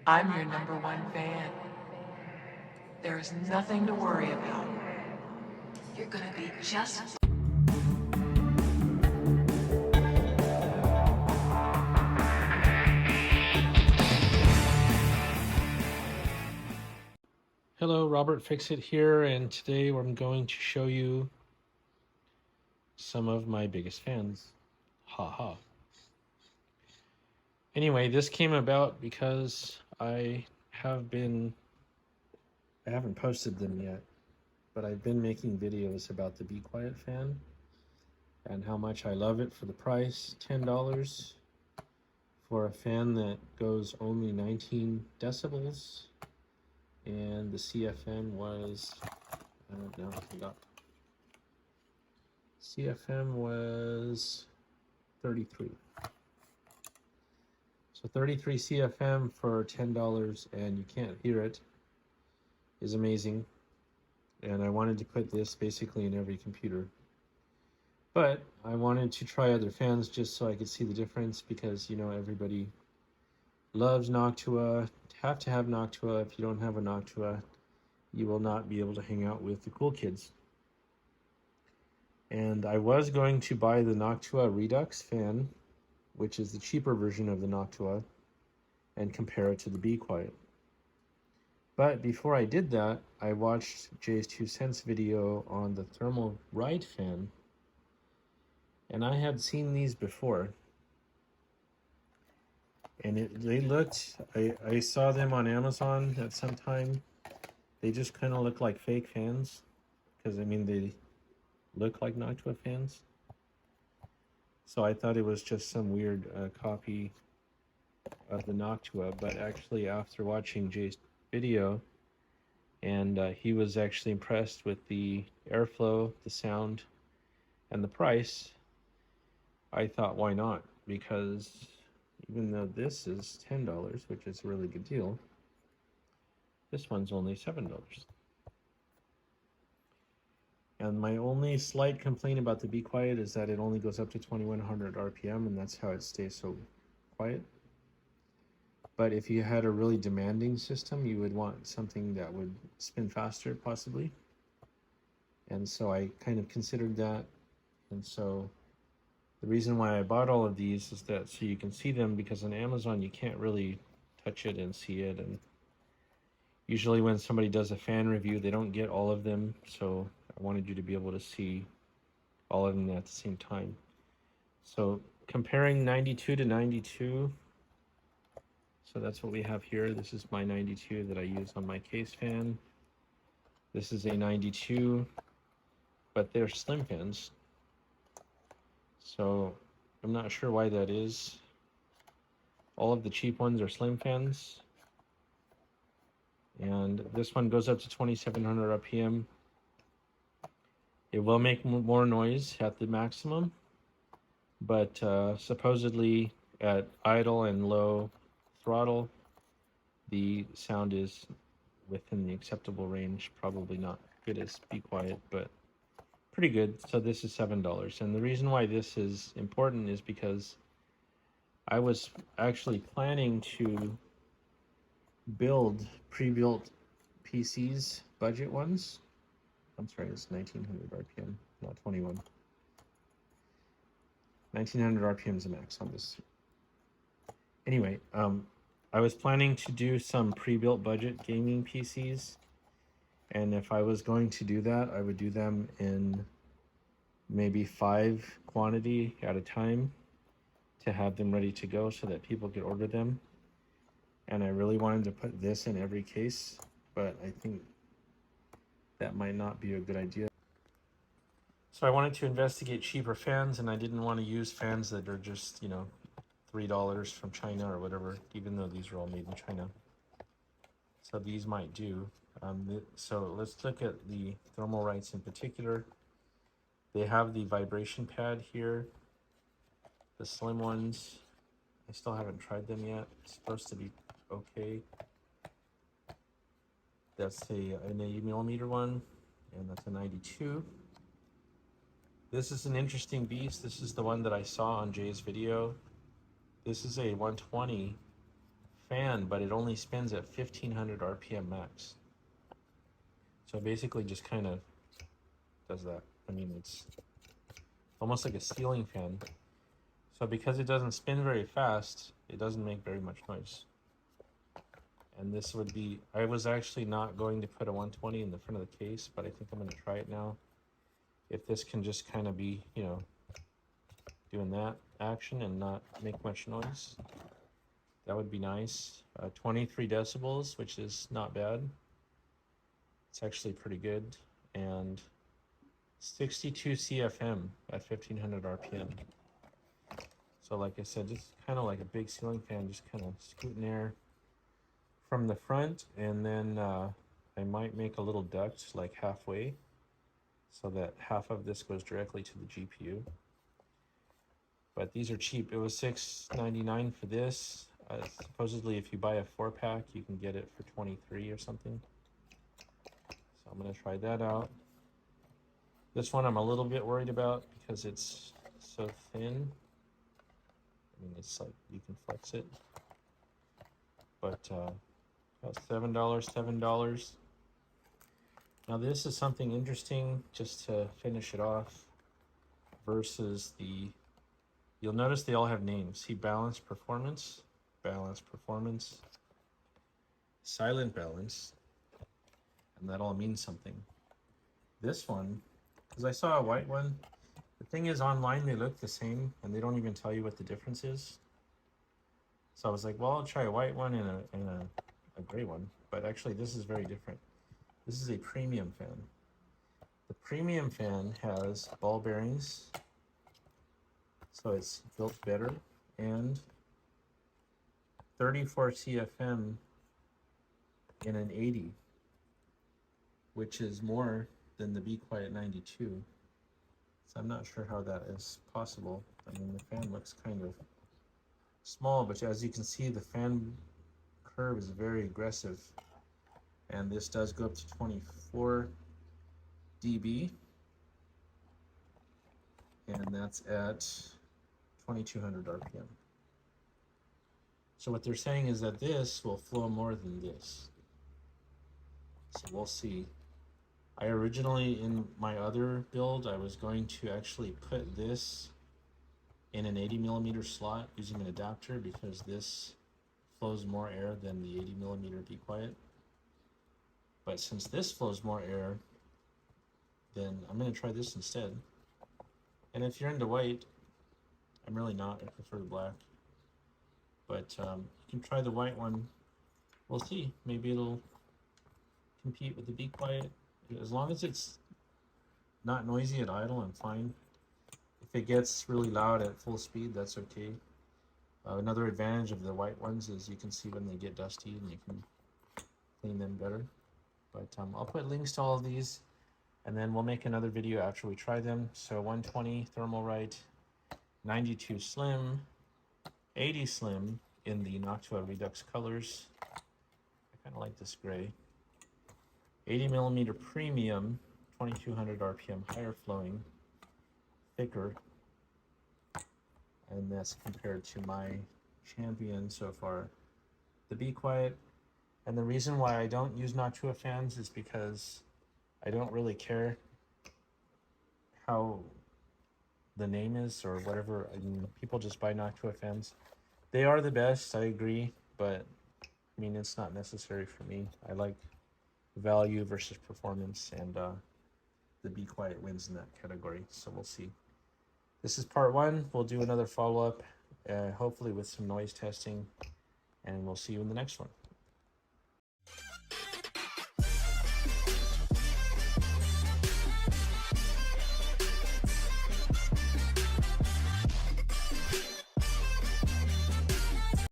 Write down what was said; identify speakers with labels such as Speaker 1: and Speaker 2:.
Speaker 1: I'm your #1 fan. There is nothing to worry about. You're gonna be just.
Speaker 2: Hello, Robert Fixit here, and today I'm going to show you some of my biggest fans. Ha ha. Anyway, this came about because I haven't posted them yet, but I've been making videos about the Be Quiet fan and how much I love it for the price, $10 for a fan that goes only 19 decibels, and the CFM was, I don't know, I forgot. CFM was 33. So 33 CFM for $10 and you can't hear it is amazing. And I wanted to put this basically in every computer. But I wanted to try other fans just so I could see the difference because, you know, everybody loves Noctua. Have to have Noctua. If you don't have a Noctua, you will not be able to hang out with the cool kids. And I was going to buy the Noctua Redux fan, which is the cheaper version of the Noctua, and compare it to the Be Quiet. But before I did that, I watched Jay's 2 cents video on the Thermalright fan, and I had seen these before. And they looked, I saw them on Amazon at some time. They just kind of look like fake fans, because I mean, they look like Noctua fans. So I thought it was just some weird copy of the Noctua, but actually after watching Jay's video, and he was actually impressed with the airflow, the sound, and the price, I thought, why not? Because even though this is $10, which is a really good deal, this one's only $7. And my only slight complaint about the Be Quiet is that it only goes up to 2100 RPM, and that's how it stays so quiet. But if you had a really demanding system, you would want something that would spin faster, possibly. And so I kind of considered that. And so the reason why I bought all of these is that so you can see them, because on Amazon you can't really touch it and see it. And usually when somebody does a fan review, they don't get all of them. So I wanted you to be able to see all of them at the same time. So comparing 92 to 92, so that's what we have here. This is my 92 that I use on my case fan. This is a 92, but they're slim fans. So I'm not sure why that is. All of the cheap ones are slim fans. And this one goes up to 2700 RPM. It will make more noise at the maximum, but supposedly at idle and low throttle, the sound is within the acceptable range. Probably not good as Be Quiet, but pretty good. So this is $7. And the reason why this is important is because I was actually planning to build pre-built PCs, budget ones. I'm sorry, it's 1900 RPM, not 21. 1900 RPM is the max on this. Anyway, I was planning to do some pre-built budget gaming PCs, and if I was going to do that, I would do them in maybe 5 quantity at a time to have them ready to go so that people could order them. And I really wanted to put this in every case, but I think that might not be a good idea. So I wanted to investigate cheaper fans, and I didn't want to use fans that are just, you know, $3 from China or whatever, even though these are all made in China. So these might do. So let's look at the Thermalrights in particular. They have the vibration pad here, the slim ones. I still haven't tried them yet. It's supposed to be okay. That's an 80mm one, and that's a 92. This is an interesting beast. This is the one that I saw on Jay's video. This is a 120 fan, but it only spins at 1500 RPM max. So basically just kind of does that. I mean, it's almost like a ceiling fan. So because it doesn't spin very fast, it doesn't make very much noise. And this would be, I was actually not going to put a 120 in the front of the case, but I think I'm going to try it now. If this can just kind of be, you know, doing that action and not make much noise, that would be nice. 23 decibels, which is not bad. It's actually pretty good. And 62 CFM at 1500 RPM. So like I said, just kind of like a big ceiling fan, just kind of scooting air from the front, and then I might make a little duct like halfway so that half of this goes directly to the GPU. But these are cheap. It was $6.99 for this. Supposedly if you buy a 4-pack, you can get it for 23 or something. So I'm going to try that out. This one I'm a little bit worried about because it's so thin. I mean, it's like you can flex it. But about $7. Now this is something interesting just to finish it off versus the, you'll notice they all have names. See, balance performance, silent balance, and that all means something. This one, because I saw a white one, the thing is online they look the same and they don't even tell you what the difference is. So I was like, well, I'll try a white one and a gray one, but actually this is very different. This is a premium fan. The premium fan has ball bearings, so it's built better, and 34 CFM in an 80, which is more than the bequiet 92. So I'm not sure how that is possible. I mean, the fan looks kind of small, but as you can see, the fan curve is very aggressive, and this does go up to 24 dB, and that's at 2200 RPM. So what they're saying is that this will flow more than this. So we'll see. I originally, in my other build, I was going to actually put this in an 80mm slot using an adapter because this flows more air than the 80mm bequiet. But since this flows more air, then I'm going to try this instead. And if you're into white, I'm really not, I prefer the black. But you can try the white one. We'll see, maybe it'll compete with the bequiet. As long as it's not noisy at idle, I'm fine. If it gets really loud at full speed, that's okay. Another advantage of the white ones is you can see when they get dusty and you can clean them better. But I'll put links to all of these, and then we'll make another video after we try them. So 120 Thermalright, 92 Slim, 80 Slim in the Noctua Redux colors. I kind of like this gray. 80mm Premium, 2200 RPM, higher flowing, thicker, and that's compared to my champion so far, the bequiet. And the reason why I don't use Noctua fans is because I don't really care how the name is or whatever. I mean, people just buy Noctua fans. They are the best, I agree, but I mean, it's not necessary for me. I like value versus performance, and the bequiet wins in that category, so we'll see. This is part one. We'll do another follow-up, hopefully with some noise testing, and we'll see you in the next one.